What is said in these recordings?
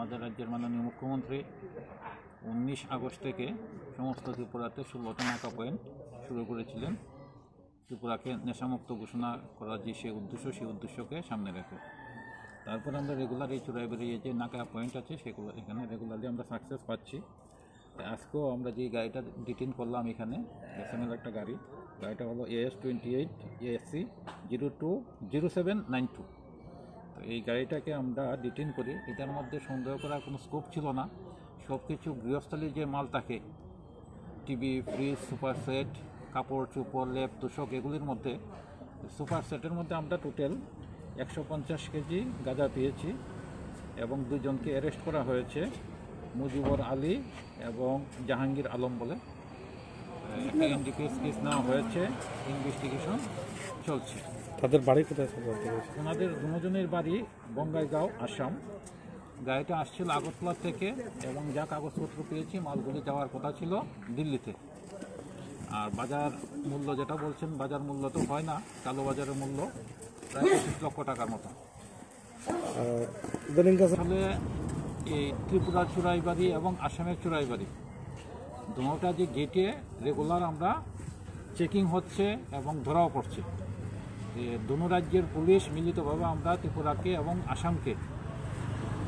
আমাদের রাজ্যের মাননীয় মুখ্যমন্ত্রী 19 আগস্ট থেকে সমস্ত ত্রিপুরাতে 16টা নাকা পয়েন্ট শুরু করেছিলেন ত্রিপুরাকে নেশামুক্ত ঘোষণা করার যে সেই উদ্দেশ্যকে সামনে রেখে। তারপর আমরা রেগুলার এই চুরাইবাড়িয়ে যে নাকা পয়েন্ট আছে সেগুলো এখানে রেগুলারলি আমরা সাকসেস পাচ্ছি। আজকেও আমরা যে গাড়িটা ডিটেইন করলাম এখানে এসএমএল একটা গাড়িটা হলো AS28 ASC 020792। তো এই গাড়িটাকে আমরা ডিটেইন করি। এটার মধ্যে সন্দেহ করার কোনো স্কোপ ছিল না। সব কিছু গৃহস্থলীর যে মাল থাকে, টিভি, ফ্রিজ, সুপার সেট, কাপড় চোপড়, লেপ তোষক, এগুলির মধ্যে সুপার সেটের মধ্যে আমরা টোটাল 150 কেজি গাঁজা পেয়েছি এবং দুজনকে অ্যারেস্ট করা হয়েছে, মুজিবর আলী এবং জাহাঙ্গীর আলম বলে। একটা এনডিপিএস কেস নেওয়া হয়েছে, ইনভেস্টিগেশন চলছে। তাদের বাড়ি কোথায়? ওনাদের দুজনের বাড়ি বঙ্গাইগাঁও, আসাম। গাড়িটা আসছিল আগরতলা থেকে এবং যা কাগজপত্র পেয়েছি মালগুলি যাওয়ার কথা ছিল দিল্লিতে। আর বাজার মূল্য যেটা বলছেন, বাজার মূল্য তো হয় না, কালো বাজারের মূল্য প্রায় 25 লক্ষ টাকার মতো। আসলে এই ত্রিপুরার চুরাইবাড়ি এবং আসামের চুরাইবাড়ি দুটা যে গেটে রেগুলার আমরা চেকিং হচ্ছে এবং ধরাও পড়ছে। দুনো রাজ্যের পুলিশ মিলিতভাবে আমরা ত্রিপুরাকে এবং আসামকে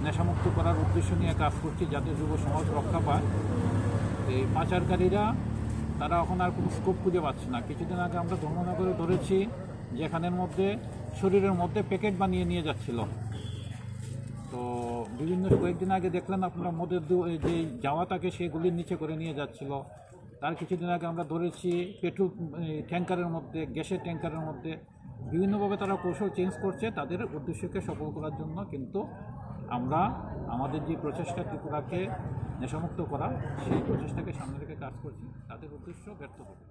নেশামুক্ত করার উদ্দেশ্য নিয়ে কাজ করছি, যাতে যুব সমাজ রক্ষা পায়। এই পাচারকারীরা তারা এখন আর কোনো স্কোপ খুঁজে পাচ্ছে না। কিছুদিন আগে আমরা ধর্মনগরে ধরেছি, যেখানের মধ্যে শরীরের মধ্যে প্যাকেট বানিয়ে নিয়ে যাচ্ছিল। তো বিভিন্ন কয়েকদিন আগে দেখলেন আপনারা মদের যে জাওয়াটাকে সেগুলির নিচে করে নিয়ে যাচ্ছিল। তার কিছুদিন আগে আমরা ধরেছি পেট্রোল ট্যাঙ্কারের মধ্যে, গ্যাসের ট্যাঙ্কারের মধ্যে। বিভিন্নভাবে তারা কৌশল চেঞ্জ করছে তাদের উদ্দেশ্যকে সফল করার জন্য। কিন্তু আমরা আমাদের যে প্রচেষ্টা ত্রিপুরাকে নেশামুক্ত করা, সেই প্রচেষ্টাকে সামনে রেখে কাজ করছি, তাদের উদ্দেশ্য ব্যর্থ হবে।